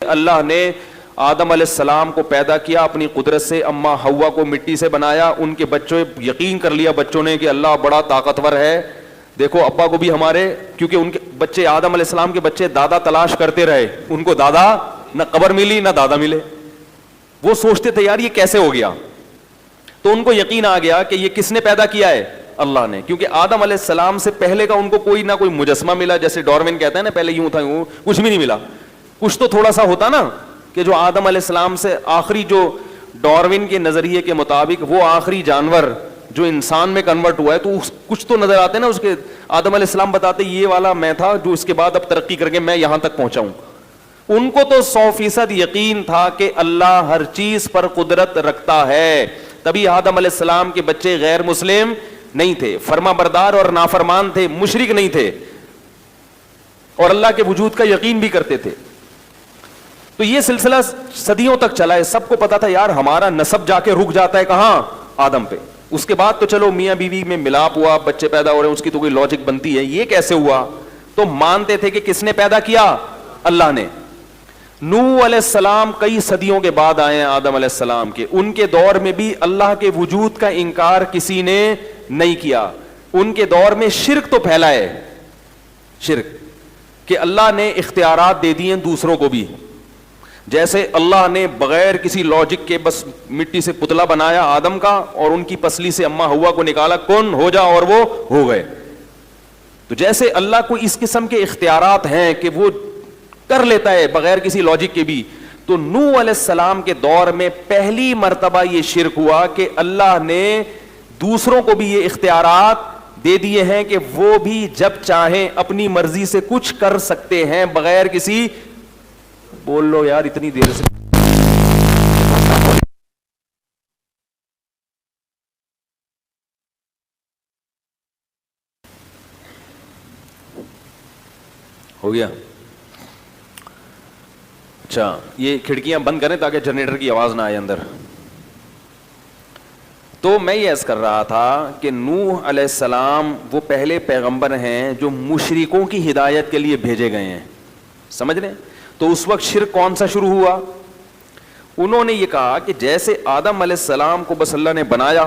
اللہ نے آدم علیہ السلام کو پیدا کیا اپنی قدرت سے, اماں حوا کو مٹی سے بنایا, ان کے بچوں یقین کر لیا بچوں نے کہ اللہ بڑا طاقتور ہے. دیکھو ابا کو بھی ہمارے, کیونکہ ان کے بچے آدم علیہ السلام کے بچے دادا تلاش کرتے رہے, ان کو دادا نہ قبر ملی نہ دادا ملے. وہ سوچتے تھے یار یہ کیسے ہو گیا, تو ان کو یقین آ گیا کہ یہ کس نے پیدا کیا ہے, اللہ نے. کیونکہ آدم علیہ السلام سے پہلے کا ان کو کوئی نہ کوئی مجسمہ ملا, جیسے ڈارون کہتے ہیں نا پہلے یوں تھا یوں, کچھ بھی نہیں ملا. کچھ تو تھوڑا سا ہوتا نا کہ جو آدم علیہ السلام سے آخری, جو ڈارون کے نظریے کے مطابق وہ آخری جانور جو انسان میں کنورٹ ہوا ہے, تو کچھ تو نظر آتے نا اس کے. آدم علیہ السلام بتاتے یہ والا میں تھا جو اس کے بعد اب ترقی کر کے میں یہاں تک پہنچا ہوں. ان کو تو 100% یقین تھا کہ اللہ ہر چیز پر قدرت رکھتا ہے, تبھی آدم علیہ السلام کے بچے غیر مسلم نہیں تھے, فرما بردار اور نافرمان تھے, مشرک نہیں تھے, اور اللہ کے وجود کا یقین بھی کرتے تھے. تو یہ سلسلہ صدیوں تک چلا ہے. سب کو پتا تھا یار ہمارا نسب جا کے رک جاتا ہے کہاں, آدم پہ. اس کے بعد تو چلو میاں بیوی میں ملاپ ہوا, بچے پیدا ہو رہے ہیں, اس کی تو کوئی لاجک بنتی ہے, یہ کیسے ہوا. تو مانتے تھے کہ کس نے پیدا کیا, اللہ نے. نوح علیہ السلام کئی صدیوں کے بعد آئے ہیں آدم علیہ السلام کے, ان کے دور میں بھی اللہ کے وجود کا انکار کسی نے نہیں کیا. ان کے دور میں شرک تو پھیلا ہے, شرک کہ اللہ نے اختیارات دے دیے دوسروں کو بھی. جیسے اللہ نے بغیر کسی لاجک کے بس مٹی سے پتلا بنایا آدم کا, اور ان کی پسلی سے اماں ہوا کو نکالا, کون ہو جا, اور وہ ہو گئے. تو جیسے اللہ کو اس قسم کے اختیارات ہیں کہ وہ کر لیتا ہے بغیر کسی لاجک کے بھی, تو نوح علیہ السلام کے دور میں پہلی مرتبہ یہ شرک ہوا کہ اللہ نے دوسروں کو بھی یہ اختیارات دے دیے ہیں کہ وہ بھی جب چاہیں اپنی مرضی سے کچھ کر سکتے ہیں بغیر کسی. بول لو یار اتنی دیر سے ہو گیا. اچھا یہ کھڑکیاں بند کریں تاکہ جنریٹر کی آواز نہ آئے اندر. تو میں یہ عرض کر رہا تھا کہ نوح علیہ السلام وہ پہلے پیغمبر ہیں جو مشرکوں کی ہدایت کے لیے بھیجے گئے ہیں, سمجھ لیں. تو اس وقت شرک کون سا شروع ہوا, انہوں نے یہ کہا کہ جیسے آدم علیہ السلام کو بس اللہ نے بنایا,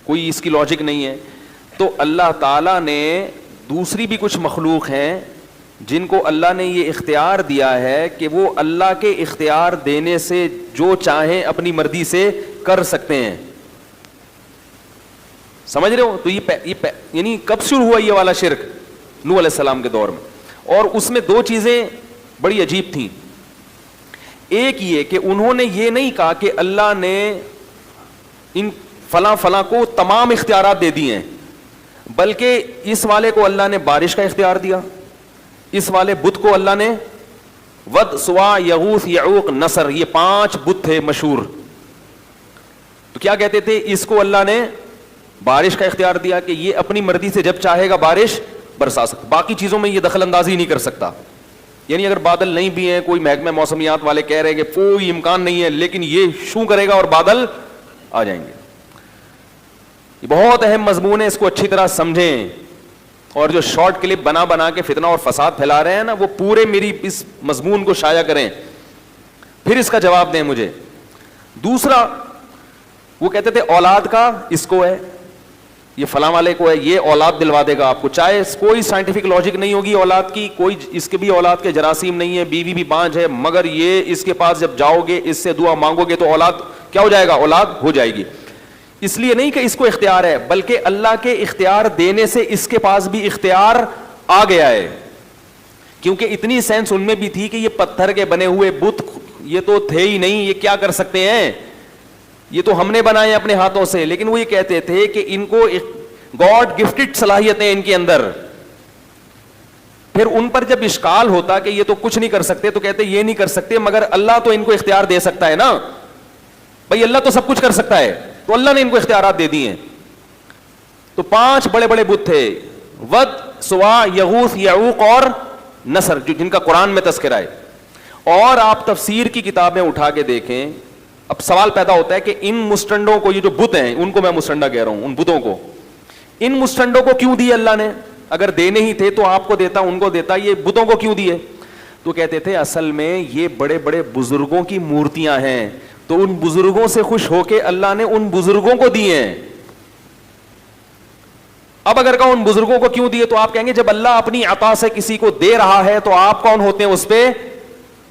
کوئی اس کی لاجک نہیں ہے, تو اللہ تعالیٰ نے دوسری بھی کچھ مخلوق ہیں جن کو اللہ نے یہ اختیار دیا ہے کہ وہ اللہ کے اختیار دینے سے جو چاہیں اپنی مرضی سے کر سکتے ہیں, سمجھ رہے ہو. تو یہ یعنی کب شروع ہوا یہ والا شرک, نوح علیہ السلام کے دور میں. اور اس میں دو چیزیں بڑی عجیب تھیں. ایک یہ کہ انہوں نے یہ نہیں کہا کہ اللہ نے ان فلاں فلاں کو تمام اختیارات دے دیے ہیں, بلکہ اس والے کو اللہ نے بارش کا اختیار دیا, اس والے بت کو اللہ نے ود, سوا, یغوث, یعوق, نصر, یہ 5 بت تھے مشہور. تو کیا کہتے تھے, اس کو اللہ نے بارش کا اختیار دیا کہ یہ اپنی مرضی سے جب چاہے گا بارش برسا سکتا, باقی چیزوں میں یہ دخل اندازی نہیں کر سکتا. یعنی اگر بادل نہیں بھی ہیں, کوئی محکمہ موسمیات والے کہہ رہے ہیں کہ کوئی امکان نہیں ہے, لیکن یہ شو کرے گا اور بادل آ جائیں گے. یہ بہت اہم مضمون ہے, اس کو اچھی طرح سمجھیں. اور جو شارٹ کلپ بنا بنا کے فتنہ اور فساد پھیلا رہے ہیں نا, وہ پورے میری اس مضمون کو شائع کریں, پھر اس کا جواب دیں مجھے. دوسرا وہ کہتے تھے اولاد کا اس کو ہے, یہ فلاں والے کو ہے, یہ اولاد دلوا دے گا آپ کو, چاہے کوئی سائنٹیفک لاجک نہیں ہوگی اولاد کی, کوئی اس کے بھی اولاد کے جراثیم نہیں ہے, بیوی بھی بانج ہے, مگر یہ اس کے پاس جب جاؤ گے اس سے دعا مانگو گے تو اولاد کیا ہو جائے گا, اولاد ہو جائے گی. اس لیے نہیں کہ اس کو اختیار ہے, بلکہ اللہ کے اختیار دینے سے اس کے پاس بھی اختیار آ گیا ہے. کیونکہ اتنی سینس ان میں بھی تھی کہ یہ پتھر کے بنے ہوئے بت یہ تو تھے ہی نہیں, یہ کیا کر سکتے ہیں, یہ تو ہم نے بنائے اپنے ہاتھوں سے. لیکن وہ یہ کہتے تھے کہ ان کو گاڈ گفٹڈ صلاحیتیں ان کے اندر. پھر ان پر جب اشکال ہوتا کہ یہ تو کچھ نہیں کر سکتے, تو کہتے یہ نہیں کر سکتے مگر اللہ تو ان کو اختیار دے سکتا ہے نا, بھائی اللہ تو سب کچھ کر سکتا ہے, تو اللہ نے ان کو اختیارات دے دیے. تو 5 بڑے بڑے بت تھے, ود, سوا, یغوث, یعوق اور نصر, جن کا قرآن میں تذکرہ ہے. اور آپ تفسیر کی کتابیں اٹھا کے دیکھیں. اب سوال پیدا ہوتا ہے کہ ان مسٹنڈوں کو, یہ جو بت ہیں ان کو میں مسٹنڈا کہہ رہا ہوں, ان بتوں کو, ان مسٹنڈوں کو کیوں دیے اللہ نے؟ اگر دینے ہی تھے تو آپ کو دیتا, ان کو دیتا, یہ بتوں کو کیوں دیے؟ تو کہتے تھے اصل میں یہ بڑے بڑے بزرگوں کی مورتیاں ہیں, تو ان بزرگوں سے خوش ہو کے اللہ نے ان بزرگوں کو دیے ہیں. اب اگر کہو ان بزرگوں کو کیوں دیے, تو آپ کہیں گے جب اللہ اپنی عطا سے کسی کو دے رہا ہے تو آپ کون ہوتے ہیں اس پہ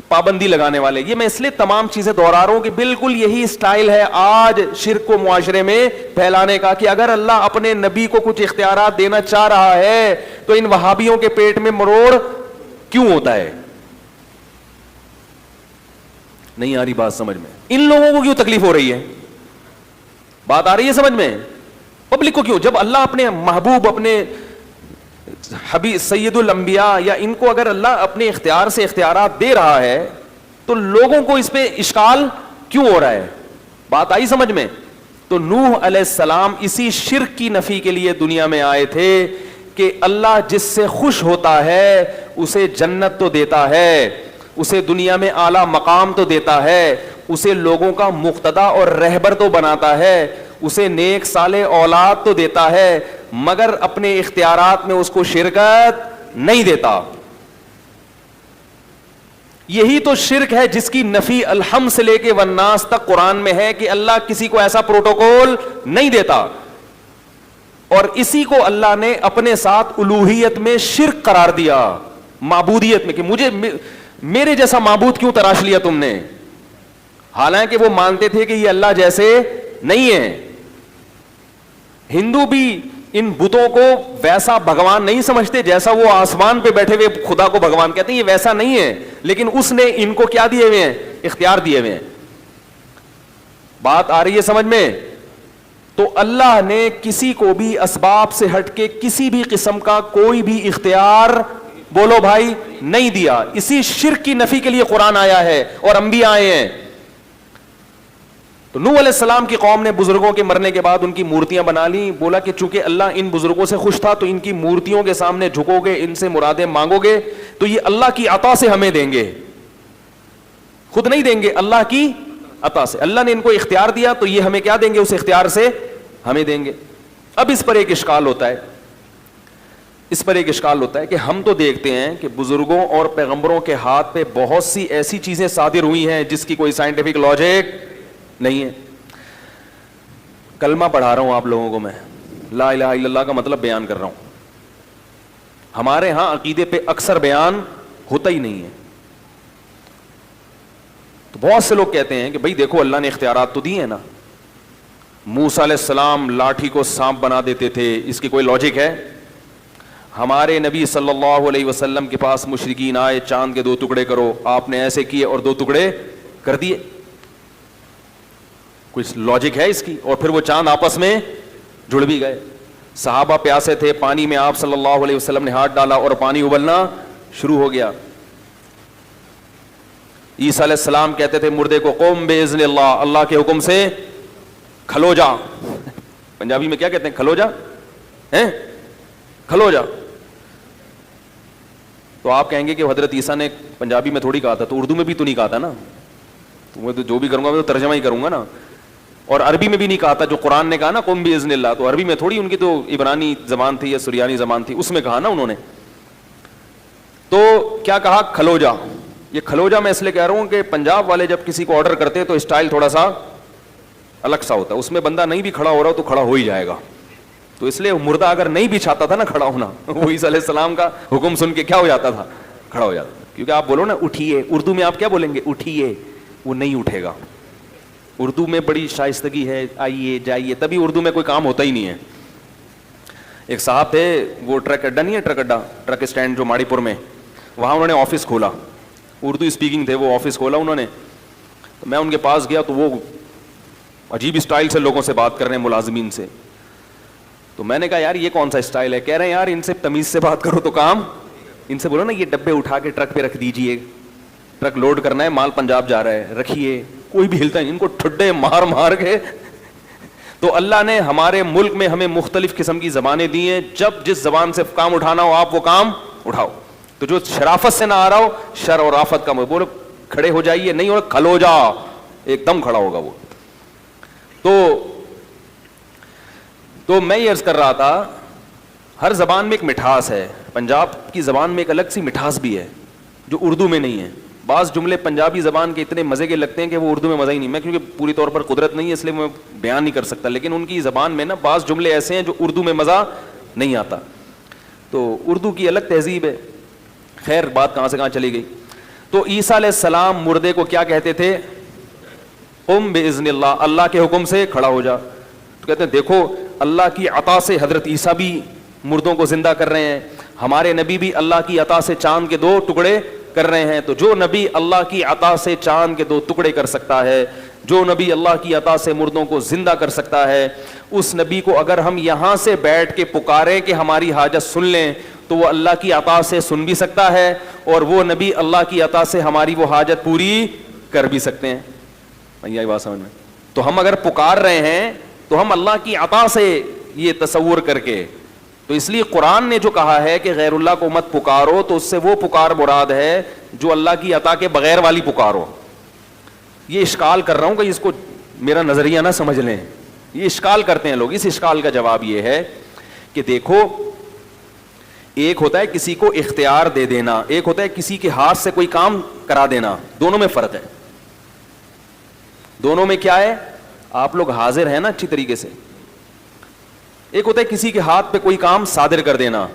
پابندی لگانے والے. یہ میں اس لیے تمام چیزیں دوہرا رہا ہوں کہ بالکل یہی سٹائل ہے آج شرک کو معاشرے میں پھیلانے کا, کہ اگر اللہ اپنے نبی کو کچھ اختیارات دینا چاہ رہا ہے تو ان وہابیوں کے پیٹ میں مروڑ کیوں ہوتا ہے. نہیں آ رہی بات سمجھ میں؟ ان لوگوں کو کیوں تکلیف ہو رہی ہے؟ بات آ رہی ہے سمجھ میں؟ پبلک کو کیوں؟ جب اللہ اپنے محبوب, اپنے حبیب سید الانبیاء یا ان کو اگر اللہ اپنے اختیار سے اختیارات دے رہا ہے تو لوگوں کو اس پہ اشکال کیوں ہو رہا ہے؟ بات آئی سمجھ میں؟ تو نوح علیہ السلام اسی شرک کی نفی کے لیے دنیا میں آئے تھے کہ اللہ جس سے خوش ہوتا ہے اسے جنت تو دیتا ہے, اسے دنیا میں اعلیٰ مقام تو دیتا ہے, اسے لوگوں کا مقتدا اور رہبر تو بناتا ہے, اسے نیک صالح اولاد تو دیتا ہے, مگر اپنے اختیارات میں اس کو شرکت نہیں دیتا. یہی تو شرک ہے جس کی نفی الحمد سے لے کے والناس تک قرآن میں ہے کہ اللہ کسی کو ایسا پروٹوکول نہیں دیتا, اور اسی کو اللہ نے اپنے ساتھ الوہیت میں شرک قرار دیا, معبودیت میں, کہ مجھے میرے جیسا معبود کیوں تراش لیا تم نے, حالانکہ وہ مانتے تھے کہ یہ اللہ جیسے نہیں ہے. ہندو بھی ان بتوں کو ویسا بھگوان نہیں سمجھتے جیسا وہ آسمان پہ بیٹھے ہوئے خدا کو بھگوان کہتے ہیں, یہ ویسا نہیں ہے, لیکن اس نے ان کو کیا دیے ہوئے ہیں؟ اختیار دیے ہوئے ہیں. بات آ رہی ہے سمجھ میں؟ تو اللہ نے کسی کو بھی اسباب سے ہٹ کے کسی بھی قسم کا کوئی بھی اختیار, بولو بھائی, نہیں دیا. اسی شرک کی نفی کے لیے قرآن آیا ہے اور انبیاء آئے ہیں. تو نوح علیہ السلام کی قوم نے بزرگوں کے مرنے کے بعد ان کی مورتیاں بنا لی. بولا کہ چونکہ اللہ ان بزرگوں سے خوش تھا تو ان کی مورتیوں کے سامنے جھکو گے, ان سے مرادیں مانگو گے تو یہ اللہ کی عطا سے ہمیں دیں گے, خود نہیں دیں گے, اللہ کی عطا سے. اللہ نے ان کو اختیار دیا تو یہ ہمیں کیا دیں گے؟ اس اختیار سے ہمیں دیں گے. اب اس پر ایک اشکال ہوتا ہے, کہ ہم تو دیکھتے ہیں کہ بزرگوں اور پیغمبروں کے ہاتھ پہ بہت سی ایسی چیزیں صادر ہوئی ہیں جس کی کوئی سائنٹیفک لاجک نہیں ہے. کلمہ پڑھا رہا ہوں آپ لوگوں کو, میں لا الہ الا اللہ کا مطلب بیان کر رہا ہوں. ہمارے ہاں عقیدے پہ اکثر بیان ہوتا ہی نہیں ہے. تو بہت سے لوگ کہتے ہیں کہ بھئی دیکھو اللہ نے اختیارات تو دیے ہیں نا, موسیٰ علیہ السلام لاٹھی کو سانپ بنا دیتے تھے, اس کی کوئی لاجک ہے؟ ہمارے نبی صلی اللہ علیہ وسلم کے پاس مشرکین آئے, چاند کے 2 ٹکڑے کرو, آپ نے ایسے کیے اور 2 ٹکڑے کر دیے, کچھ لاجک ہے اس کی؟ اور پھر وہ چاند آپس میں جڑ بھی گئے. صحابہ پیاسے تھے, پانی میں آپ صلی اللہ علیہ وسلم نے ہاتھ ڈالا اور پانی ابلنا شروع ہو گیا. عیسیٰ علیہ السلام کہتے تھے مردے کو قوم باذن اللہ, اللہ کے حکم سے کھلو جا. پنجابی میں کیا کہتے ہیں؟ کھلو جا, کھلو جا. تو آپ کہیں گے کہ حضرت عیسیٰ نے پنجابی میں تھوڑی کہا تھا, تو اردو میں بھی تو نہیں کہا تھا نا, تو میں تو جو بھی کروں گا میں تو ترجمہ ہی کروں گا نا. اور عربی میں بھی نہیں کہا تھا, جو قرآن نے کہا نا قم باذن اللہ, تو عربی میں تھوڑی, ان کی تو عبرانی زبان تھی یا سریانی زبان تھی, اس میں کہا نا انہوں نے. تو کیا کہا؟ کھلو جا. یہ کھلو جا میں اس لیے کہہ رہا ہوں کہ پنجاب والے جب کسی کو آرڈر کرتے تو اسٹائل تھوڑا سا الگ سا ہوتا ہے, اس میں بندہ نہیں بھی کھڑا ہو رہا تو کھڑا ہو ہی جائے گا. تو اس لیے مردہ اگر نہیں بھی چاہتا تھا نا کھڑا ہونا, وہ عیسیٰ علیہ السلام کا حکم سن کے کیا ہو جاتا تھا؟ کھڑا ہو جاتا تھا. کیونکہ آپ بولو نا اٹھیے, اردو میں آپ کیا بولیں گے؟ اٹھیے, وہ نہیں اٹھے گا. اردو میں بڑی شائستگی ہے, آئیے جائیے, تبھی اردو میں کوئی کام ہوتا ہی نہیں ہے. ایک صاحب تھے, وہ ٹرک اڈا نہیں ہے, ٹرک اڈا, ٹرک اسٹینڈ جو ماڑی پور میں, وہاں انہوں نے آفس کھولا. اردو اسپیکنگ تھے, وہ آفس کھولا انہوں نے. تو میں ان کے پاس گیا تو وہ عجیب اسٹائل سے لوگوں سے بات کر رہے ہیں, ملازمین سے. تو میں نے کہا یار یہ کون سا اسٹائل ہے؟ کہہ رہے ہیں یار ان سے تمیز سے بات کرو تو کام, ان سے بولو نا یہ ڈبے اٹھا کے ٹرک پہ رکھ دیجئے, ٹرک لوڈ کرنا ہے, مال پنجاب جا رہا ہے, رکھیے. کوئی بھی ہلتا نہیں, ان کو ٹھڈے مار مار کے. تو اللہ نے ہمارے ملک میں ہمیں مختلف قسم کی زبانیں دی ہیں, جب جس زبان سے کام اٹھانا ہو آپ وہ کام اٹھاؤ. تو جو شرافت سے نہ آ رہا ہو, شر اور آفت کا بولو کھڑے ہو جائیے, نہیں ہو کھلو جا, ایک دم کھڑا ہوگا وہ. تو میں یہ عرض کر رہا تھا, ہر زبان میں ایک مٹھاس ہے. پنجاب کی زبان میں ایک الگ سی مٹھاس بھی ہے, جو اردو میں نہیں ہے. بعض جملے پنجابی زبان کے اتنے مزے کے لگتے ہیں کہ وہ اردو میں مزہ ہی نہیں. میں کیونکہ پوری طور پر قدرت نہیں ہے اس لیے میں بیان نہیں کر سکتا, لیکن ان کی زبان میں نا بعض جملے ایسے ہیں جو اردو میں مزہ نہیں آتا. تو اردو کی الگ تہذیب ہے. خیر بات کہاں سے کہاں چلی گئی. تو عیسیٰ علیہ السلام مردے کو کیا کہتے تھے؟ قم باذن اللہ, اللہ کے حکم سے کھڑا ہو جا. تو کہتے ہیں دیکھو اللہ کی عطا سے حضرت عیسیٰ بھی مردوں کو زندہ کر رہے ہیں, ہمارے نبی بھی اللہ کی عطا سے چاند کے 2 ٹکڑے کر رہے ہیں. تو جو نبی اللہ کی عطا سے چاند کے 2 ٹکڑے کر سکتا ہے, جو نبی اللہ کی عطا سے مردوں کو زندہ کر سکتا ہے, اس نبی کو اگر ہم یہاں سے بیٹھ کے پکاریں کہ ہماری حاجت سن لیں تو وہ اللہ کی عطا سے سن بھی سکتا ہے, اور وہ نبی اللہ کی عطا سے ہماری وہ حاجت پوری کر بھی سکتے ہیں. یہ بات سمجھ میں. تو ہم اگر پکار رہے ہیں تو ہم اللہ کی عطا سے یہ تصور کر کے, تو اس لیے قرآن نے جو کہا ہے کہ غیر اللہ کو مت پکارو, تو اس سے وہ پکار مراد ہے جو اللہ کی عطا کے بغیر والی پکارو. یہ اشکال کر رہا ہوں کہ اس کو میرا نظریہ نہ سمجھ لیں, یہ اشکال کرتے ہیں لوگ. اس اشکال کا جواب یہ ہے کہ دیکھو ایک ہوتا ہے کسی کو اختیار دے دینا, ایک ہوتا ہے کسی کے ہاتھ سے کوئی کام کرا دینا. دونوں میں فرق ہے. دونوں میں کیا ہے؟ آپ لوگ حاضر ہیں نا اچھی طریقے سے. ایک ہوتا ہے کسی کے ہاتھ پہ کوئی کام صادر کر دینا,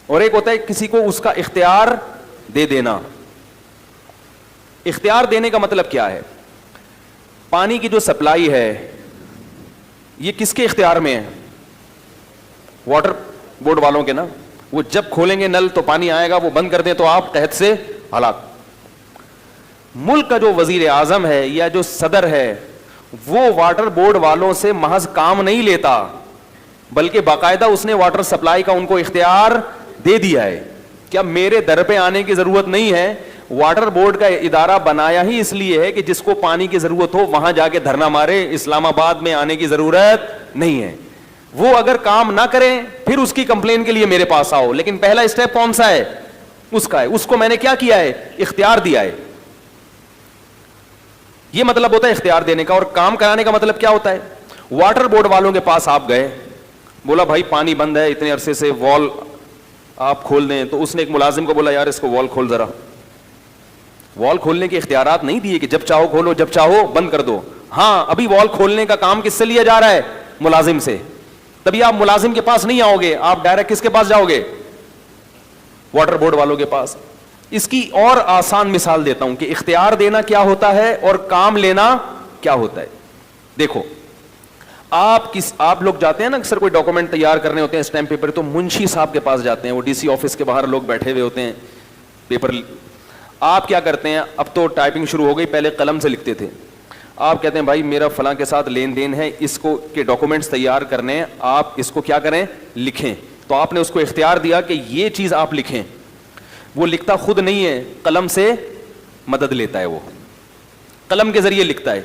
اور ایک ہوتا ہے کسی کو اس کا اختیار دے دینا. اختیار دینے کا مطلب کیا ہے؟ پانی کی جو سپلائی ہے یہ کس کے اختیار میں ہے؟ واٹر بورڈ والوں کے نا. وہ جب کھولیں گے نل تو پانی آئے گا, وہ بند کر دیں تو آپ قحط سے ہلاک. ملک کا جو وزیر اعظم ہے یا جو صدر ہے وہ واٹر بورڈ والوں سے محض کام نہیں لیتا, بلکہ باقاعدہ اس نے واٹر سپلائی کا ان کو اختیار دے دیا ہے. کیا میرے در پہ آنے کی ضرورت نہیں ہے؟ واٹر بورڈ کا ادارہ بنایا ہی اس لیے ہے کہ جس کو پانی کی ضرورت ہو وہاں جا کے دھرنا مارے, اسلام آباد میں آنے کی ضرورت نہیں ہے. وہ اگر کام نہ کریں پھر اس کی کمپلین کے لیے میرے پاس آؤ, لیکن پہلا اسٹیپ کون سا ہے؟ اس کا ہے. اس کو میں نے کیا کیا ہے؟ اختیار دیا ہے. یہ مطلب ہوتا ہے اختیار دینے کا. اور کام کرانے کا مطلب کیا ہوتا ہے؟ واٹر بورڈ والوں کے پاس آپ گئے, بولا بھائی پانی بند ہے اتنے عرصے سے, وال آپ کھول دیں. تو اس نے ایک ملازم کو بولا یار اس کو وال کھول ذرا. وال کھولنے کے اختیارات نہیں دیے کہ جب چاہو کھولو جب چاہو بند کر دو. ہاں ابھی وال کھولنے کا کام کس سے لیا جا رہا ہے؟ ملازم سے. تبھی آپ ملازم کے پاس نہیں آؤ گے, آپ ڈائریکٹ کس کے پاس جاؤ گے؟ واٹر بورڈ والوں کے پاس. اس کی اور آسان مثال دیتا ہوں کہ اختیار دینا کیا ہوتا ہے اور کام لینا کیا ہوتا ہے. دیکھو آپ لوگ جاتے ہیں نا اکثر کوئی ڈاکومنٹ تیار کرنے ہوتے ہیں اسٹیمپ پیپر, تو منشی صاحب کے پاس جاتے ہیں, وہ ڈی سی آفس کے باہر لوگ بیٹھے ہوئے ہوتے ہیں پیپر. آپ کیا کرتے ہیں؟ اب تو ٹائپنگ شروع ہو گئی, پہلے قلم سے لکھتے تھے. آپ کہتے ہیں بھائی میرا فلاں کے ساتھ لین دین ہے, اس کو کے ڈاکومنٹس تیار کرنے ہیں, آپ اس کو کیا کریں؟ لکھیں. تو آپ نے اس کو اختیار دیا کہ یہ چیز آپ لکھیں. وہ لکھتا خود نہیں ہے, قلم سے مدد لیتا ہے, وہ قلم کے ذریعے لکھتا ہے.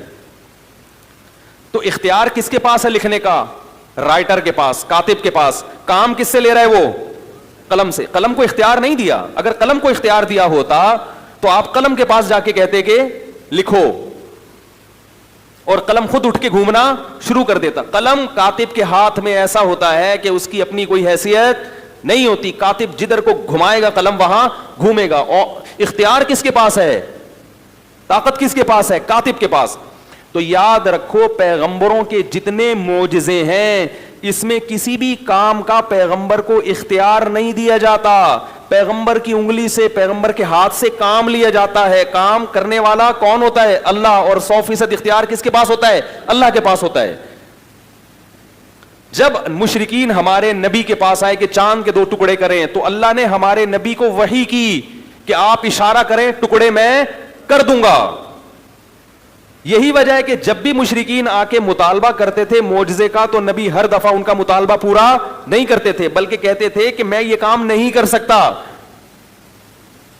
تو اختیار کس کے پاس ہے لکھنے کا؟ رائٹر کے پاس, کاتب کے پاس. کام کس سے لے رہا ہے وہ؟ قلم سے. قلم کو اختیار نہیں دیا. اگر قلم کو اختیار دیا ہوتا تو آپ قلم کے پاس جا کے کہتے کہ لکھو, اور قلم خود اٹھ کے گھومنا شروع کر دیتا. قلم کاتب کے ہاتھ میں ایسا ہوتا ہے کہ اس کی اپنی کوئی حیثیت نہیں ہوتی. کاتب جدھر کو گھمائے گا قلم وہاں گھومے گا. اور اختیار کس کے پاس ہے؟ طاقت کس کے پاس ہے؟ کاتب کے پاس. تو یاد رکھو پیغمبروں کے جتنے معجزے ہیں اس میں کسی بھی کام کا پیغمبر کو اختیار نہیں دیا جاتا. پیغمبر کی انگلی سے, پیغمبر کے ہاتھ سے کام لیا جاتا ہے. کام کرنے والا کون ہوتا ہے؟ اللہ. اور 100% اختیار کس کے پاس ہوتا ہے؟ اللہ کے پاس ہوتا ہے. جب مشرکین ہمارے نبی کے پاس آئے کہ چاند کے 2 ٹکڑے کریں, تو اللہ نے ہمارے نبی کو وحی کی کہ آپ اشارہ کریں ٹکڑے میں کر دوں گا. یہی وجہ ہے کہ جب بھی مشرکین آ کے مطالبہ کرتے تھے معجزے کا تو نبی ہر دفعہ ان کا مطالبہ پورا نہیں کرتے تھے, بلکہ کہتے تھے کہ میں یہ کام نہیں کر سکتا.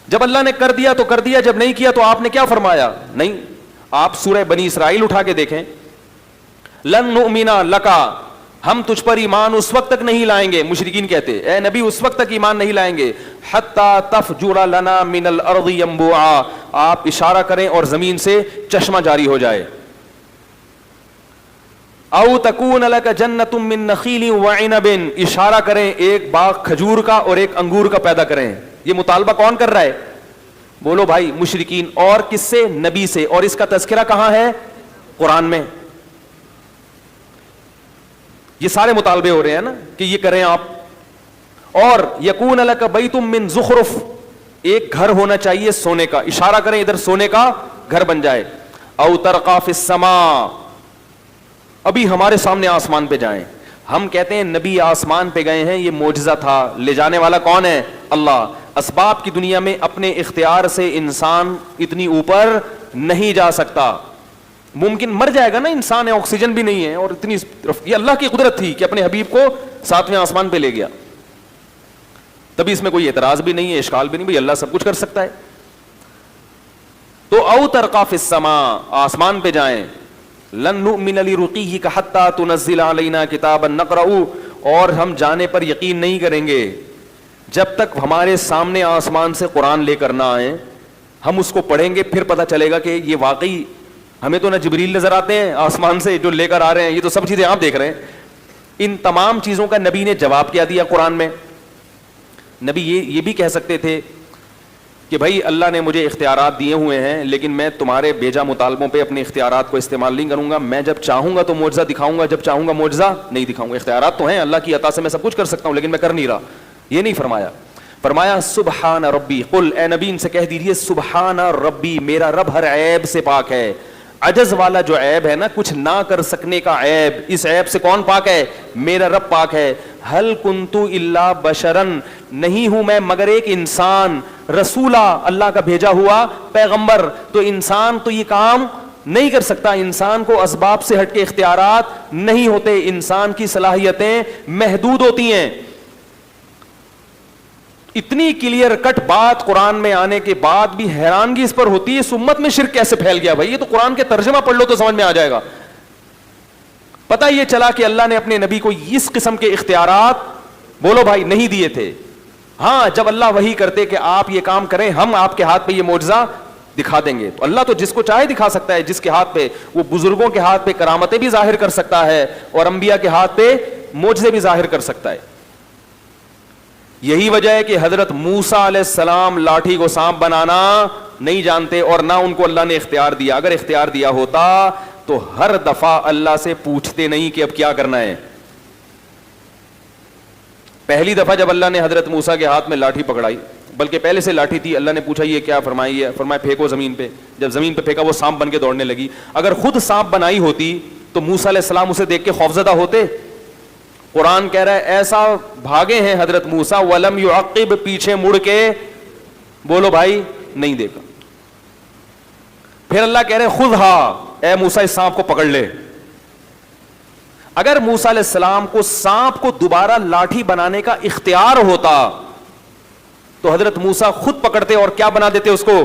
جب اللہ نے کر دیا تو کر دیا, جب نہیں کیا تو آپ نے کیا فرمایا؟ نہیں. آپ سورہ بنی اسرائیل اٹھا کے دیکھیں, لن نؤمن لکا, ہم تجھ پر ایمان اس وقت تک نہیں لائیں گے. مشرکین کہتے اے نبی اس وقت تک ایمان نہیں لائیں گے حتی تفجر لنا من الارض ينبوعا, آپ اشارہ کریں اور زمین سے چشمہ جاری ہو جائے. او تکون لک جنۃ من نخیل وعنب, اشارہ کریں ایک باغ کھجور کا اور ایک انگور کا پیدا کریں. یہ مطالبہ کون کر رہا ہے؟ بولو بھائی مشرکین، اور کس سے؟ نبی سے، اور اس کا تذکرہ کہاں ہے؟ قرآن میں. یہ سارے مطالبے ہو رہے ہیں نا کہ یہ کریں آپ. اور یکون لک بیت من زخرف، ایک گھر ہونا چاہیے سونے کا، اشارہ کریں ادھر سونے کا گھر بن جائے. او ترقا فی السماء، ابھی ہمارے سامنے آسمان پہ جائیں. ہم کہتے ہیں نبی آسمان پہ گئے ہیں، یہ معجزہ تھا، لے جانے والا کون ہے؟ اللہ. اسباب کی دنیا میں اپنے اختیار سے انسان اتنی اوپر نہیں جا سکتا. ممکن مر جائے گا نا انسان ہے، آکسیجن بھی نہیں ہے، اور اتنی یہ اللہ کی قدرت تھی کہ اپنے حبیب کو 7ویں آسمان پہ لے گیا. تبھی اس میں کوئی اعتراض بھی نہیں ہے، اشکال بھی نہیں، بھائی اللہ سب کچھ کر سکتا ہے. تو او ترقا فی السماء، آسمان پہ جائیں. لن نؤمن لرقیک حتی تنزل علینا کتابا نقرأ، اور ہم جانے پر یقین نہیں کریں گے جب تک ہمارے سامنے آسمان سے قرآن لے کر نہ آئیں. ہم اس کو پڑھیں گے، پھر پتہ چلے گا کہ یہ واقعی، ہمیں تو نہ جبریل نظر آتے ہیں آسمان سے جو لے کر آ رہے ہیں، یہ تو سب چیزیں آپ دیکھ رہے ہیں. ان تمام چیزوں کا نبی نے جواب کیا دیا قرآن میں. نبی یہ بھی کہہ سکتے تھے کہ بھائی اللہ نے مجھے اختیارات دیے ہوئے ہیں، لیکن میں تمہارے بیجا مطالبوں پہ اپنے اختیارات کو استعمال نہیں کروں گا. میں جب چاہوں گا تو معجزہ دکھاؤں گا، جب چاہوں گا معجزہ نہیں دکھاؤں گا. اختیارات تو ہیں اللہ کی عطا سے، میں سب کچھ کر سکتا ہوں، لیکن میں کر نہیں رہا. یہ نہیں فرمایا. فرمایا سبحان ربی، قل اے نبی ان سے کہہ دیجیے سبحان ربی، میرا رب ہر عیب سے پاک ہے. عجز والا جو عیب ہے نا، کچھ نہ کر سکنے کا عیب، اس عیب سے کون پاک ہے؟ میرا رب پاک ہے. ہل کنت الا بشرن، نہیں ہوں میں مگر ایک انسان، رسولہ، اللہ کا بھیجا ہوا پیغمبر. تو انسان تو یہ کام نہیں کر سکتا. انسان کو اسباب سے ہٹ کے اختیارات نہیں ہوتے، انسان کی صلاحیتیں محدود ہوتی ہیں. اتنی کلیئر کٹ بات قرآن میں آنے کے بعد بھی حیرانگی اس پر ہوتی ہے، اس امت میں شرک کیسے پھیل گیا؟ بھائی یہ تو قرآن کے ترجمہ پڑھ لو تو سمجھ میں آ جائے گا. پتہ یہ چلا کہ اللہ نے اپنے نبی کو اس قسم کے اختیارات، بولو بھائی، نہیں دیے تھے. ہاں جب اللہ وحی کرتے کہ آپ یہ کام کریں، ہم آپ کے ہاتھ پہ یہ معجزہ دکھا دیں گے، تو اللہ تو جس کو چاہے دکھا سکتا ہے. جس کے ہاتھ پہ، وہ بزرگوں کے ہاتھ پہ کرامتیں بھی ظاہر کر سکتا ہے، اور انبیاء کے ہاتھ پہ معجزے بھی ظاہر کر سکتا ہے. یہی وجہ ہے کہ حضرت موسیٰ علیہ السلام لاٹھی کو سانپ بنانا نہیں جانتے، اور نہ ان کو اللہ نے اختیار دیا. اگر اختیار دیا ہوتا تو ہر دفعہ اللہ سے پوچھتے نہیں کہ اب کیا کرنا ہے. پہلی دفعہ جب اللہ نے حضرت موسیٰ کے ہاتھ میں لاٹھی پکڑائی، بلکہ پہلے سے لاٹھی تھی، اللہ نے پوچھا یہ کیا؟ فرمائی ہے، فرمایا پھینکو زمین پہ. جب زمین پہ پھینکا وہ سانپ بن کے دوڑنے لگی. اگر خود سانپ بنائی ہوتی تو موسیٰ علیہ السلام اسے دیکھ کے خوفزدہ ہوتے؟ قرآن کہہ رہا ہے ایسا بھاگے ہیں حضرت موسیٰ، ولم یعقب، پیچھے مڑ کے، بولو بھائی، نہیں دیکھا. پھر اللہ کہہ رہے خذھا، اے موسیٰ اس سانپ کو پکڑ لے. اگر موسیٰ علیہ السلام کو سانپ کو دوبارہ لاٹھی بنانے کا اختیار ہوتا تو حضرت موسیٰ خود پکڑتے اور کیا بنا دیتے اس کو؟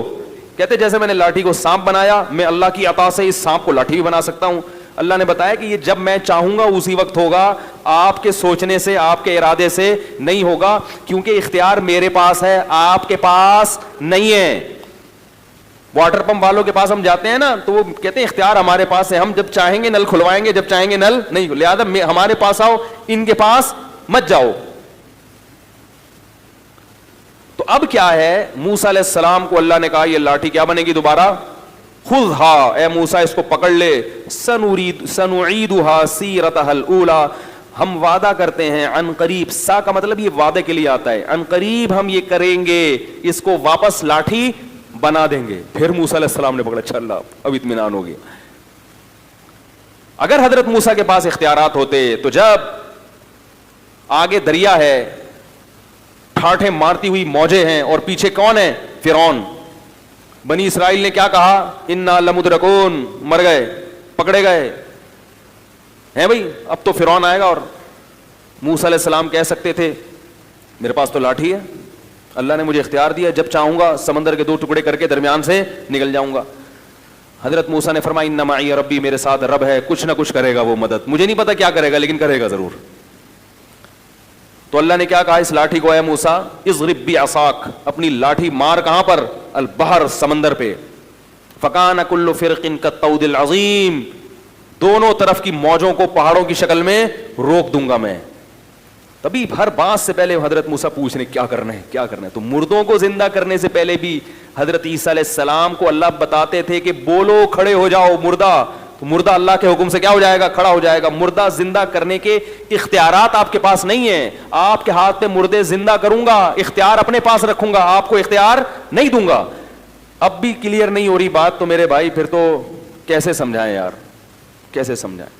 کہتے جیسے میں نے لاٹھی کو سانپ بنایا، میں اللہ کی عطا سے اس سانپ کو لاٹھی بھی بنا سکتا ہوں. اللہ نے بتایا کہ یہ جب میں چاہوں گا اسی وقت ہوگا، آپ کے سوچنے سے، آپ کے ارادے سے نہیں ہوگا، کیونکہ اختیار میرے پاس ہے، آپ کے پاس نہیں ہے. واٹر پمپ والوں کے پاس ہم جاتے ہیں نا تو وہ کہتے ہیں اختیار ہمارے پاس ہے، ہم جب چاہیں گے نل کھلوائیں گے، جب چاہیں گے نل نہیں، لہٰذا ہمارے پاس آؤ، ان کے پاس مت جاؤ. تو اب کیا ہے، موسیٰ علیہ السلام کو اللہ نے کہا یہ لاٹھی کیا بنے گی دوبارہ؟ خذھا، اے موسیٰ اس کو پکڑ لے. سنعیدھا سیرتھا الاولی، ہم وعدہ کرتے ہیں عن قریب، سا کا مطلب یہ وعدے کے لیے آتا ہے، عن قریب ہم یہ کریں گے، اس کو واپس لاٹھی بنا دیں گے. پھر موسیٰ علیہ السلام نے پکڑا، اچھا اللہ اب اطمینان ہو گیا. اگر حضرت موسیٰ کے پاس اختیارات ہوتے تو جب آگے دریا ہے، ٹھاٹھیں مارتی ہوئی موجیں ہیں، اور پیچھے کون ہے؟ فرعون. بنی اسرائیل نے کیا کہا؟ انا لمدرکون، مر گئے، پکڑے گئے ہیں بھائی، اب تو فرعون آئے گا. اور موسیٰ علیہ السلام کہہ سکتے تھے میرے پاس تو لاٹھی ہے، اللہ نے مجھے اختیار دیا، جب چاہوں گا سمندر کے 2 ٹکڑے کر کے درمیان سے نکل جاؤں گا. حضرت موسیٰ نے فرمایا ان معی ربی، میرے ساتھ رب ہے، کچھ نہ کچھ کرے گا وہ مدد، مجھے نہیں پتا کیا کرے گا لیکن کرے گا ضرور. تو اللہ نے کیا کہا اس لاٹھی کو؟ اے موسیٰ اضرب بعصاک، اپنی لاٹھی مار کہاں پر؟ البحر، سمندر پہ. فکان کل فرق کالطود العظیم، دونوں طرف کی موجوں کو پہاڑوں کی شکل میں روک دوں گا میں. تبھی ہر بات سے پہلے حضرت موسیٰ پوچھ رہے کیا کرنا ہے، کیا کرنا ہے. تو مردوں کو زندہ کرنے سے پہلے بھی حضرت عیسیٰ علیہ السلام کو اللہ بتاتے تھے کہ بولو کھڑے ہو جاؤ مردہ، تو مردہ اللہ کے حکم سے کیا ہو جائے گا؟ کھڑا ہو جائے گا. مردہ زندہ کرنے کے اختیارات آپ کے پاس نہیں ہیں. آپ کے ہاتھ میں مردے زندہ کروں گا، اختیار اپنے پاس رکھوں گا، آپ کو اختیار نہیں دوں گا. اب بھی کلیئر نہیں ہو رہی بات تو میرے بھائی پھر تو کیسے سمجھائیں یار، کیسے سمجھائیں؟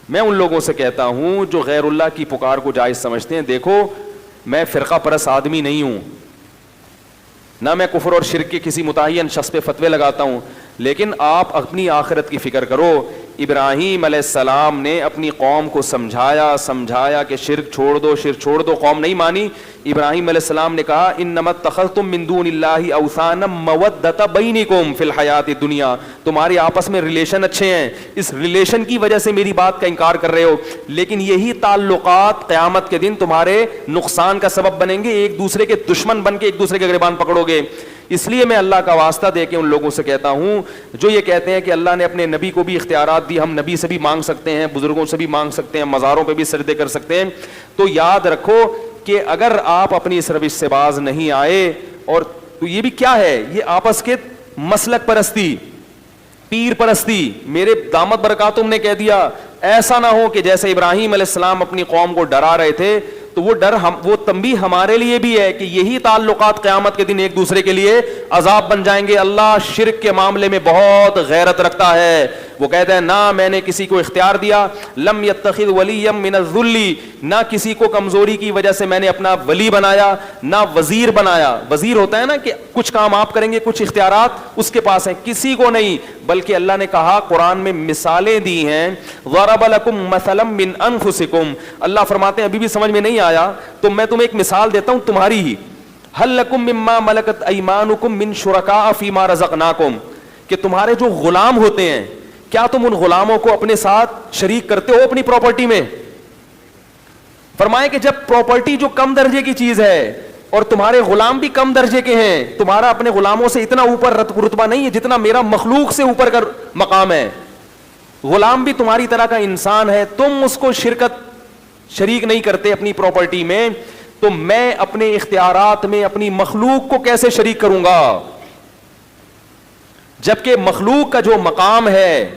میں ان لوگوں سے کہتا ہوں جو غیر اللہ کی پکار کو جائز سمجھتے ہیں، دیکھو میں فرقہ پرست آدمی نہیں ہوں، نہ میں کفر اور شرک کے کسی متعین شخص پہ فتوے لگاتا ہوں، لیکن آپ اپنی آخرت کی فکر کرو. ابراہیم علیہ السلام نے اپنی قوم کو سمجھایا کہ شرک چھوڑ دو، شرک چھوڑ دو. قوم نہیں مانی. ابراہیم علیہ السلام نے کہا انما اتخذتم من دون اللہ اوثانا مودۃ بینکم فی الحیات الدنیا، تمہارے آپس میں ریلیشن اچھے ہیں، اس ریلیشن کی وجہ سے میری بات کا انکار کر رہے ہو، لیکن یہی تعلقات قیامت کے دن تمہارے نقصان کا سبب بنیں گے، ایک دوسرے کے دشمن بن کے ایک دوسرے کے گریبان پکڑو گے. اس لیے میں اللہ کا واسطہ دے کے ان لوگوں سے کہتا ہوں جو یہ کہتے ہیں کہ اللہ نے اپنے نبی کو بھی اختیارات دی، ہم نبی سے بھی مانگ سکتے ہیں، بزرگوں سے بھی مانگ سکتے ہیں، مزاروں پہ بھی سجدے کر سکتے ہیں، تو یاد رکھو کہ اگر آپ اپنی اس روش سے باز نہیں آئے، اور تو یہ بھی کیا ہے، یہ آپس کے مسلک پرستی، پیر پرستی. میرے دامت برکاتم نے کہہ دیا ایسا نہ ہو کہ جیسے ابراہیم علیہ السلام اپنی قوم کو ڈرا رہے تھے تو وہ ڈر وہ تنبیہ ہمارے لیے بھی ہے کہ یہی تعلقات قیامت کے دن ایک دوسرے کے لیے عذاب بن جائیں گے. اللہ شرک کے معاملے میں بہت غیرت رکھتا ہے. وہ کہتا ہے نہ میں نے کسی کو اختیار دیا، لم یتخذ ولیا من الذل، نہ کسی کو کمزوری کی وجہ سے میں نے اپنا ولی بنایا، نہ وزیر بنایا. وزیر ہوتا ہے نا کہ کچھ کام آپ کریں گے، کچھ اختیارات اس کے پاس ہیں، کسی کو نہیں. بلکہ اللہ نے کہا قرآن میں مثالیں دی ہیں، ضرب لکم مثلا من انفسکم. اللہ فرماتے ہیں ابھی بھی سمجھ میں نہیں آیا تو میں تمہیں ایک مثال دیتا ہوں تمہاری ہی. هل لکم مما ملکت ایمانکم من شرکاء فیما رزقناکم، کہ تمہارے جو غلام ہوتے ہیں کیا تم ان غلاموں کو اپنے ساتھ شریک کرتے ہو اپنی پراپرٹی میں؟ فرمائے کہ جب پراپرٹی جو کم درجے کی چیز ہے اور تمہارے غلام بھی کم درجے کے ہیں، تمہارا اپنے غلاموں سے اتنا اوپر رتبہ نہیں ہے جتنا میرا مخلوق سے اوپر کا مقام ہے. غلام بھی تمہاری طرح کا انسان ہے، تم اس کو شریک نہیں کرتے اپنی پراپرٹی میں، تو میں اپنے اختیارات میں اپنی مخلوق کو کیسے شریک کروں گا؟ جبکہ مخلوق کا جو مقام ہے،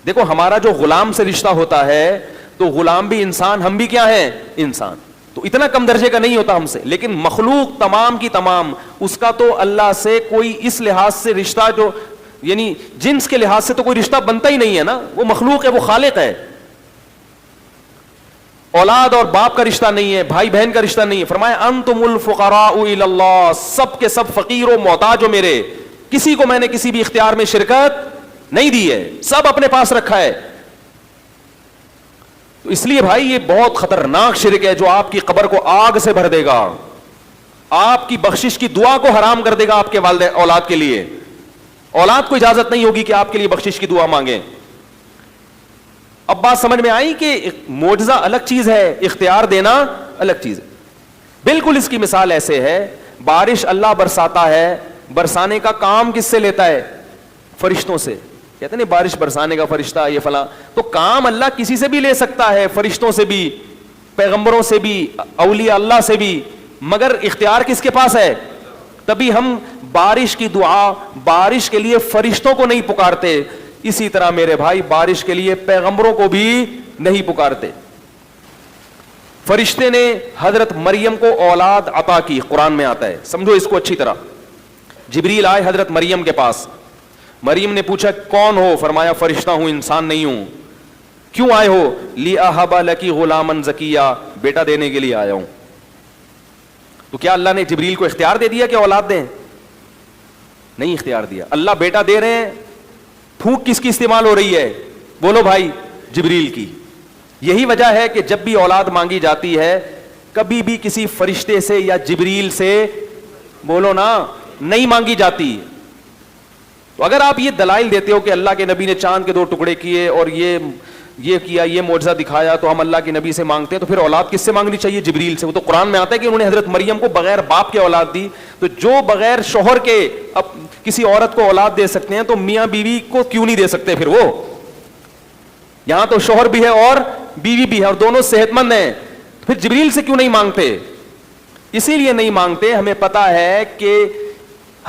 دیکھو ہمارا جو غلام سے رشتہ ہوتا ہے تو غلام بھی انسان، ہم بھی کیا ہیں؟ انسان. تو اتنا کم درجے کا نہیں ہوتا ہم سے، لیکن مخلوق تمام کی تمام اس کا تو اللہ سے کوئی اس لحاظ سے رشتہ، جو یعنی جنس کے لحاظ سے تو کوئی رشتہ بنتا ہی نہیں ہے نا. وہ مخلوق ہے، وہ خالق ہے. اولاد اور باپ کا رشتہ نہیں ہے، بھائی بہن کا رشتہ نہیں ہے. فرمایا انتم الفقراء الی اللہ، سب کے سب فقیر و محتاج ہو میرے، کسی کو میں نے کسی بھی اختیار میں شرکت نہیں دی ہے، سب اپنے پاس رکھا ہے. تو اس لیے بھائی یہ بہت خطرناک شرک ہے جو آپ کی قبر کو آگ سے بھر دے گا، آپ کی بخشش کی دعا کو حرام کر دے گا آپ کے والد اولاد کے لیے. اولاد کو اجازت نہیں ہوگی کہ آپ کے لیے بخشش کی دعا مانگیں. اب بات سمجھ میں آئی کہ معجزہ الگ چیز ہے، اختیار دینا الگ چیز ہے. بالکل اس کی مثال ایسے ہے، بارش اللہ برساتا ہے، برسانے کا کام کس سے لیتا ہے؟ فرشتوں سے. کہتے ہیں بارش برسانے کا فرشتہ یہ فلاں، تو کام اللہ کسی سے بھی لے سکتا ہے، فرشتوں سے بھی، پیغمبروں سے بھی، اولیاء اللہ سے بھی، مگر اختیار کس کے پاس ہے؟ تبھی ہم بارش کی دعا بارش کے لیے فرشتوں کو نہیں پکارتے، اسی طرح میرے بھائی بارش کے لیے پیغمبروں کو بھی نہیں پکارتے. فرشتے نے حضرت مریم کو اولاد عطا کی، قرآن میں آتا ہے، سمجھو اس کو اچھی طرح. جبریل آئے حضرت مریم کے پاس، مریم نے پوچھا کون ہو؟ فرمایا فرشتہ ہوں، انسان نہیں ہوں. کیوں آئے ہو؟ لِأَهَبَ لَكِ غُلَامًا زَكِيًّا، بیٹا دینے کے لیے آیا ہوں. تو کیا اللہ نے جبریل کو اختیار دے دیا کہ اولاد دیں؟ نہیں اختیار دیا. اللہ بیٹا دے رہے ہیں، پھونک کس کی استعمال ہو رہی ہے؟ بولو بھائی، جبریل کی. یہی وجہ ہے کہ جب بھی اولاد مانگی جاتی ہے کبھی بھی کسی فرشتے سے یا جبریل سے، بولو نا، نہیں مانگی جاتی. تو اگر آپ یہ دلائل دیتے ہو کہ اللہ کے نبی نے چاند کے 2 ٹکڑے کیے اور یہ کیا، یہ معجزہ دکھایا تو ہم اللہ کے نبی سے مانگتے ہیں، تو پھر اولاد کس سے مانگنی چاہیے؟ جبریل سے. وہ تو قرآن میں آتا ہے کہ انہوں نے حضرت مریم کو بغیر باپ کے اولاد دی. تو جو بغیر شوہر کے اب کسی عورت کو اولاد دے سکتے ہیں تو میاں بیوی کو کیوں نہیں دے سکتے؟ پھر وہ یہاں تو شوہر بھی ہے اور بیوی بھی ہے اور دونوں صحت مند ہیں، پھر جبریل سے کیوں نہیں مانگتے؟ اسی لیے نہیں مانگتے، ہمیں پتا ہے کہ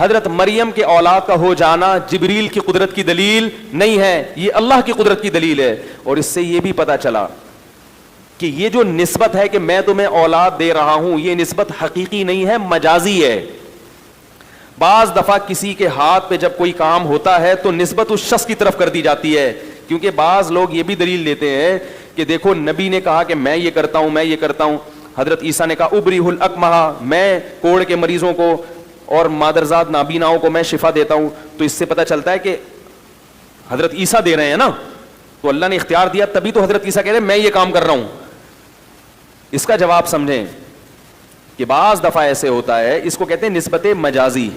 حضرت مریم کے اولاد کا ہو جانا جبریل کی قدرت کی دلیل نہیں ہے, یہ اللہ کی قدرت کی دلیل ہے. اور اس سے یہ بھی پتا چلا کہ یہ جو نسبت ہے کہ میں تمہیں اولاد دے رہا ہوں, یہ نسبت حقیقی نہیں ہے, مجازی ہے. بعض دفعہ کسی کے ہاتھ پہ جب کوئی کام ہوتا ہے تو نسبت اس شخص کی طرف کر دی جاتی ہے, کیونکہ بعض لوگ یہ بھی دلیل دیتے ہیں کہ دیکھو نبی نے کہا کہ میں یہ کرتا ہوں, میں یہ کرتا ہوں. حضرت عیسیٰ نے کہا ابریح الاکمہ, میں کوڑ کے مریضوں کو اور مادرزاد نابیناؤں کو میں شفا دیتا ہوں. تو اس سے پتہ چلتا ہے کہ حضرت عیسیٰ دے رہے ہیں نا, تو اللہ نے اختیار دیا, تبھی تو حضرت عیسیٰ کہہ رہے ہیں میں یہ کام کر رہا ہوں. اس کا جواب سمجھیں کہ بعض دفعہ ایسے ہوتا ہے, اس کو کہتے ہیں نسبت مجازی.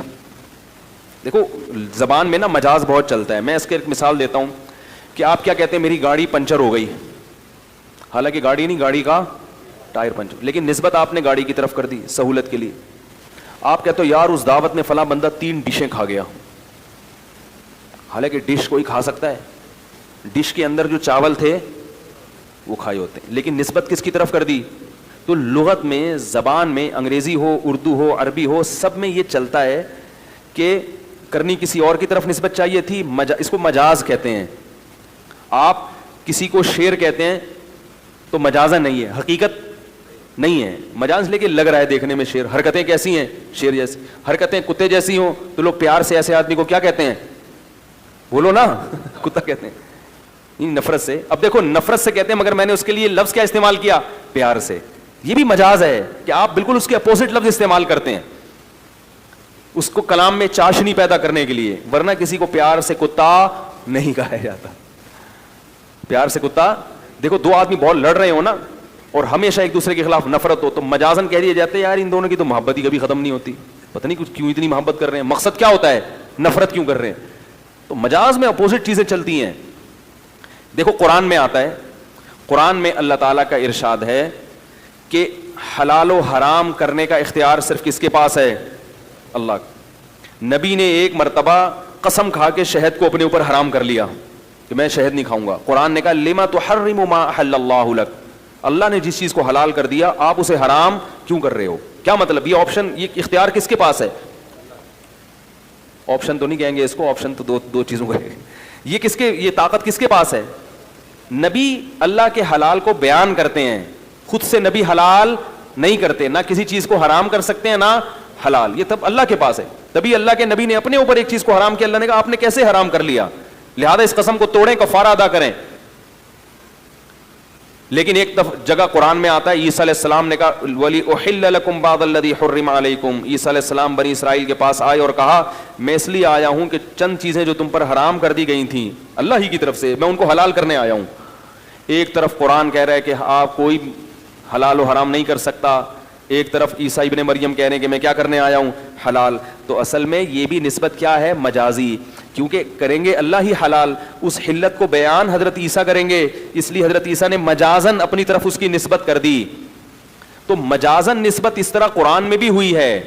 دیکھو زبان میں نا مجاز بہت چلتا ہے. میں اس کی ایک مثال دیتا ہوں کہ آپ کیا کہتے ہیں میری گاڑی پنچر ہو گئی, حالانکہ گاڑی نہیں, گاڑی کا ٹائر پنچر, لیکن نسبت آپ نے گاڑی کی طرف کر دی سہولت کے لیے. آپ کہتے ہو یار اس دعوت میں فلاں بندہ 3 ڈشیں کھا گیا, حالانکہ ڈش کوئی کھا سکتا ہے, ڈش کے اندر جو چاول تھے وہ کھائے ہوتے ہیں, لیکن نسبت کس کی طرف کر دی. تو لغت میں, زبان میں, انگریزی ہو, اردو ہو, عربی ہو, سب میں یہ چلتا ہے کہ کرنی کسی اور کی طرف نسبت چاہیے تھی. اس کو مجاز کہتے ہیں. آپ کسی کو شیر کہتے ہیں تو مجازہ نہیں ہے, حقیقت نہیں ہے, مجاز لیکن لگ رہا ہے دیکھنے میں شیر. حرکتیں کیسی ہیں, شیر جیسی. حرکتیں کتے جیسی ہوں تو لوگ پیار سے ایسے آدمی کو کیا کہتے ہیں, بولو نا, کتا کہتے ہیں, نفرت سے. اب دیکھو نفرت سے کہتے ہیں, مگر میں نے اس کے لیے لفظ کیا استعمال کیا, پیار سے. یہ بھی مجاز ہے کہ آپ بالکل اس کے اپوزٹ لفظ استعمال کرتے ہیں اس کو کلام میں چاشنی پیدا کرنے کے لیے, ورنہ کسی کو پیار سے کتا نہیں کہا جاتا. پیار سے کتا, دیکھو 2 آدمی بہت لڑ رہے ہو نا اور ہمیشہ ایک دوسرے کے خلاف نفرت ہو تو مجازن کہہ دیے جاتے ہیں یار ان دونوں کی تو محبت ہی کبھی ختم نہیں ہوتی, پتہ نہیں کچھ کیوں اتنی محبت کر رہے ہیں, مقصد کیا ہوتا ہے, نفرت کیوں کر رہے ہیں. تو مجاز میں اپوزٹ چیزیں چلتی ہیں. دیکھو قرآن میں آتا ہے, قرآن میں اللہ تعالیٰ کا ارشاد ہے کہ حلال و حرام کرنے کا اختیار صرف کس کے پاس ہے, اللہ. نبی نے ایک مرتبہ قسم کھا کے شہد کو اپنے اوپر حرام کر لیا کہ میں شہد نہیں کھاؤں گا. قرآن نے کہا لما تحرم ما احل اللہ لک, اللہ نے جس چیز کو حلال کر دیا آپ اسے حرام کیوں کر رہے ہو. کیا مطلب, یہ آپشن, یہ اختیار کس کے پاس ہے, آپشن تو نہیں کہیں گے اس کو, آپشن تو دو چیزوں کا ہے. یہ کس کے, یہ طاقت کس کے پاس ہے. نبی اللہ کے حلال کو بیان کرتے ہیں, خود سے نبی حلال نہیں کرتے, نہ کسی چیز کو حرام کر سکتے ہیں نہ حلال, یہ تب اللہ کے پاس ہے. تبھی اللہ کے نبی نے اپنے اوپر ایک چیز کو حرام کیا, اللہ نے کہا آپ نے کیسے حرام کر لیا, لہذا اس قسم کو توڑیں, کفارہ ادا کریں. لیکن ایک جگہ قرآن میں آتا ہے عیسیٰ علیہ السلام نے کہا وَلِأُحِلَّ لَكُمْ بَعْضَ الَّذِي حُرِّمَ عَلَيْكُمْ. عیسیٰ علیہ السلام بنی اسرائیل کے پاس آئے اور کہا میں اس لیے آیا ہوں کہ چند چیزیں جو تم پر حرام کر دی گئی تھیں اللہ ہی کی طرف سے, میں ان کو حلال کرنے آیا ہوں. ایک طرف قرآن کہہ رہا ہے کہ آپ کوئی حلال و حرام نہیں کر سکتا, ایک طرف عیسیٰ ابن مریم کہہ رہے ہیں کہ میں کیا کرنے آیا ہوں, حلال. تو اصل میں یہ بھی نسبت کیا ہے, مجازی, کیونکہ کریں گے اللہ ہی حلال, اس حلت کو بیان حضرت عیسیٰ کریں گے, اس لیے حضرت عیسیٰ نے مجازن اپنی طرف اس کی نسبت کر دی. تو مجازن نسبت اس طرح قرآن میں بھی ہوئی ہے,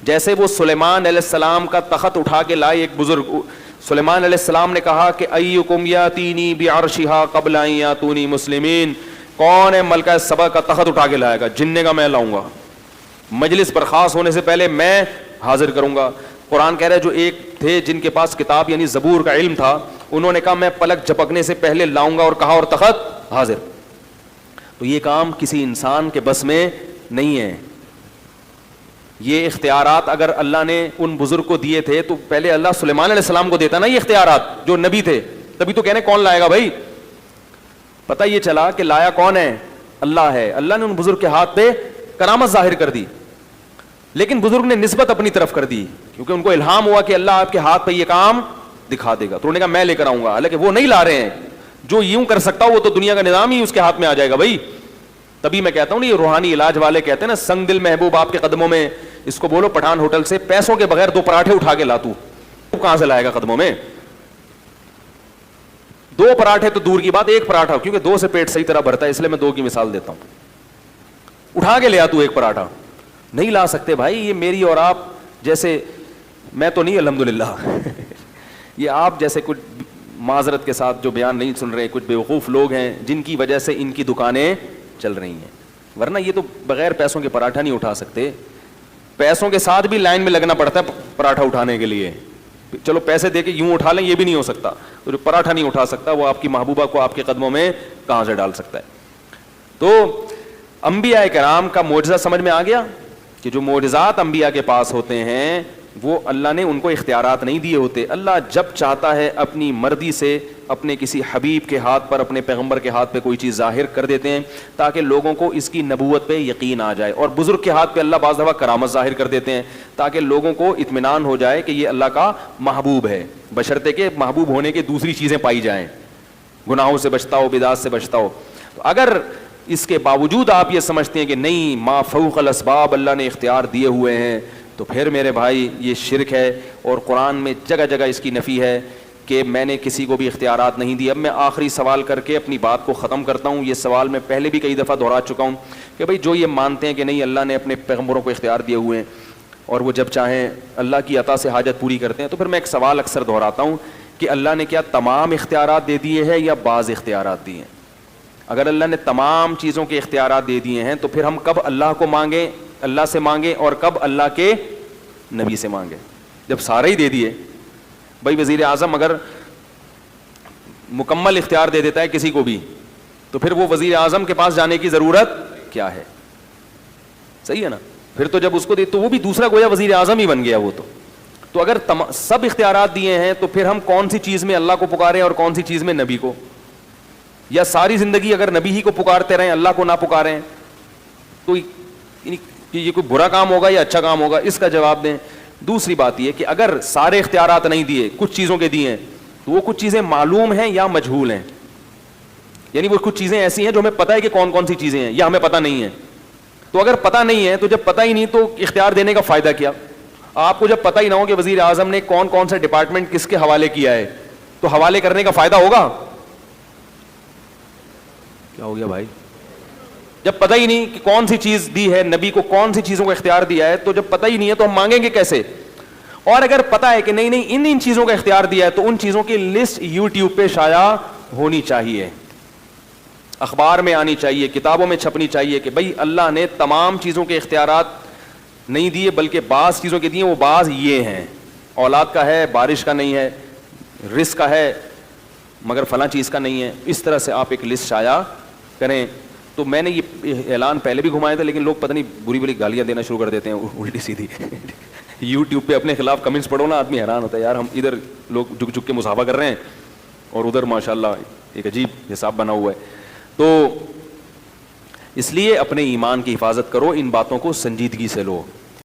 جیسے وہ سلیمان علیہ السلام کا تخت اٹھا کے لائے ایک بزرگ. سلیمان علیہ السلام نے کہا کہ ایکم یاتینی بعرشھا قبل ان یاتونی مسلمین, کون ہے ملکہ سبا کا تخت اٹھا کے لائے گا, جننے کا میں لاؤں گا, مجلس برخاست ہونے سے پہلے میں حاضر کروں گا. قرآن کہہ رہا ہے جو ایک تھے جن کے پاس کتاب یعنی زبور کا علم تھا, انہوں نے کہا میں پلک جھپکنے سے پہلے لاؤں گا, اور کہا اور تخت حاضر. تو یہ کام کسی انسان کے بس میں نہیں ہے. یہ اختیارات اگر اللہ نے ان بزرگ کو دیے تھے تو پہلے اللہ سلیمان علیہ السلام کو دیتا نا یہ اختیارات جو نبی تھے, تبھی تو کہنے کون لائے گا بھائی. پتہ یہ چلا کہ لایا کون ہے, اللہ ہے. اللہ نے ان بزرگ کے ہاتھ پہ کرامت ظاہر کر دی, لیکن بزرگ نے نسبت اپنی طرف کر دی کیونکہ ان کو الہام ہوا کہ اللہ آپ کے ہاتھ پہ یہ کام دکھا دے گا, تو انہوں نے کہا میں لے کر آؤں گا. حالانکہ وہ نہیں لا رہے ہیں, جو یوں کر سکتا وہ تو دنیا کا نظام ہی اس کے ہاتھ میں آ جائے گا بھائی. تبھی میں کہتا ہوں یہ روحانی علاج والے کہتے ہیں نا سنگ دل محبوب آپ کے قدموں میں, اس کو بولو پٹھان ہوٹل سے پیسوں کے بغیر 2 پراٹھے اٹھا کے لا, تو کہاں سے لائے گا قدموں میں. 2 پراٹھے تو دور کی بات, 1 پراٹھا, کیونکہ 2 سے پیٹ صحیح طرح بھرتا ہے اس لیے میں 2 کی مثال دیتا ہوں. اٹھا کے لے آ تو 1 پراٹھا نہیں لا سکتے بھائی. یہ میری اور آپ جیسے, میں تو نہیں الحمدللہ یہ آپ جیسے کچھ معذرت کے ساتھ جو بیان نہیں سن رہے, کچھ بیوقوف لوگ ہیں جن کی وجہ سے ان کی دکانیں چل رہی ہیں, ورنہ یہ تو بغیر پیسوں کے پراٹھا نہیں اٹھا سکتے. پیسوں کے ساتھ بھی لائن میں لگنا پڑتا ہے پراٹھا اٹھانے کے لیے. چلو پیسے دے کے یوں اٹھا لیں یہ بھی نہیں ہو سکتا, تو جو پراٹھا نہیں اٹھا سکتا وہ آپ کی محبوبہ کو آپ کے قدموں میں کہاں سے ڈال سکتا ہے. تو انبیاء کرام کا معجزہ سمجھ میں آ گیا کہ جو معجزات انبیاء کے پاس ہوتے ہیں وہ اللہ نے ان کو اختیارات نہیں دیے ہوتے. اللہ جب چاہتا ہے اپنی مرضی سے اپنے کسی حبیب کے ہاتھ پر, اپنے پیغمبر کے ہاتھ پہ کوئی چیز ظاہر کر دیتے ہیں تاکہ لوگوں کو اس کی نبوت پہ یقین آ جائے. اور بزرگ کے ہاتھ پہ اللہ بعض دفعہ کرامت ظاہر کر دیتے ہیں تاکہ لوگوں کو اطمینان ہو جائے کہ یہ اللہ کا محبوب ہے, بشرطے کہ محبوب ہونے کے دوسری چیزیں پائی جائیں, گناہوں سے بچتا ہو, بدعات سے بچتا ہو. تو اگر اس کے باوجود آپ یہ سمجھتے ہیں کہ نہیں ما فوق الاسباب اللہ نے اختیار دیے ہوئے ہیں, تو پھر میرے بھائی یہ شرک ہے. اور قرآن میں جگہ جگہ اس کی نفی ہے کہ میں نے کسی کو بھی اختیارات نہیں دی. اب میں آخری سوال کر کے اپنی بات کو ختم کرتا ہوں. یہ سوال میں پہلے بھی کئی دفعہ دہرا چکا ہوں کہ بھائی جو یہ مانتے ہیں کہ نہیں اللہ نے اپنے پیغمبروں کو اختیار دیے ہوئے ہیں اور وہ جب چاہیں اللہ کی عطا سے حاجت پوری کرتے ہیں, تو پھر میں ایک سوال اکثر دہراتا ہوں کہ اللہ نے کیا تمام اختیارات دے دیے ہیں یا بعض اختیارات دیے ہیں؟ اگر اللہ نے تمام چیزوں کے اختیارات دے دیے ہیں تو پھر ہم کب اللہ کو مانگیں, اللہ سے مانگیں, اور کب اللہ کے نبی سے مانگیں؟ جب سارے ہی دے دیے. بھائی وزیر اعظم اگر مکمل اختیار دے دیتا ہے کسی کو بھی تو پھر وہ وزیر اعظم کے پاس جانے کی ضرورت کیا ہے؟ صحیح ہے نا. پھر تو جب اس کو دے تو وہ بھی دوسرا گویا وزیر اعظم ہی بن گیا وہ. تو اگر سب اختیارات دیے ہیں تو پھر ہم کون سی چیز میں اللہ کو پکاریں اور کون سی چیز میں نبی کو؟ یا ساری زندگی اگر نبی ہی کو پکارتے رہیں اللہ کو نہ پکاریں تو یہ کوئی برا کام ہوگا یا اچھا کام ہوگا؟ اس کا جواب دیں. دوسری بات یہ کہ اگر سارے اختیارات نہیں دیے, کچھ چیزوں کے دیے ہیں, تو وہ کچھ چیزیں معلوم ہیں یا مجہول ہیں؟ یعنی وہ کچھ چیزیں ایسی ہیں جو ہمیں پتہ ہے کہ کون کون سی چیزیں ہیں یا ہمیں پتہ نہیں ہے. تو اگر پتہ نہیں ہے تو جب پتہ ہی نہیں تو اختیار دینے کا فائدہ کیا؟ آپ کو جب پتہ ہی نہ ہو کہ وزیر اعظم نے کون کون سے ڈپارٹمنٹ کس کے حوالے کیا ہے تو حوالے کرنے کا فائدہ ہوگا؟ کیا ہو گیا بھائی؟ جب پتہ ہی نہیں کہ کون سی چیز دی ہے, نبی کو کون سی چیزوں کا اختیار دیا ہے, تو جب پتہ ہی نہیں ہے تو ہم مانگیں گے کیسے؟ اور اگر پتہ ہے کہ نہیں ان چیزوں کا اختیار دیا ہے تو ان چیزوں کی لسٹ یوٹیوب پہ شائع ہونی چاہیے, اخبار میں آنی چاہیے, کتابوں میں چھپنی چاہیے کہ بھئی اللہ نے تمام چیزوں کے اختیارات نہیں دیے بلکہ بعض چیزوں کے دیے. وہ بعض یہ ہیں, اولاد کا ہے بارش کا نہیں ہے, رزق کا ہے مگر فلاں چیز کا نہیں ہے. اس طرح سے آپ ایک لسٹ شائع کریں. تو میں نے یہ اعلان پہلے بھی گھمایا تھا لیکن لوگ پتہ نہیں بری بری گالیاں دینا شروع کر دیتے ہیں الٹی سیدھی. یوٹیوب پہ اپنے خلاف کمنٹس پڑھو نا, آدمی حیران ہوتا ہے یار ہم ادھر لوگ جھک جھک کے مصافحہ کر رہے ہیں اور ادھر ماشاءاللہ ایک عجیب حساب بنا ہوا ہے. تو اس لیے اپنے ایمان کی حفاظت کرو, ان باتوں کو سنجیدگی سے لو.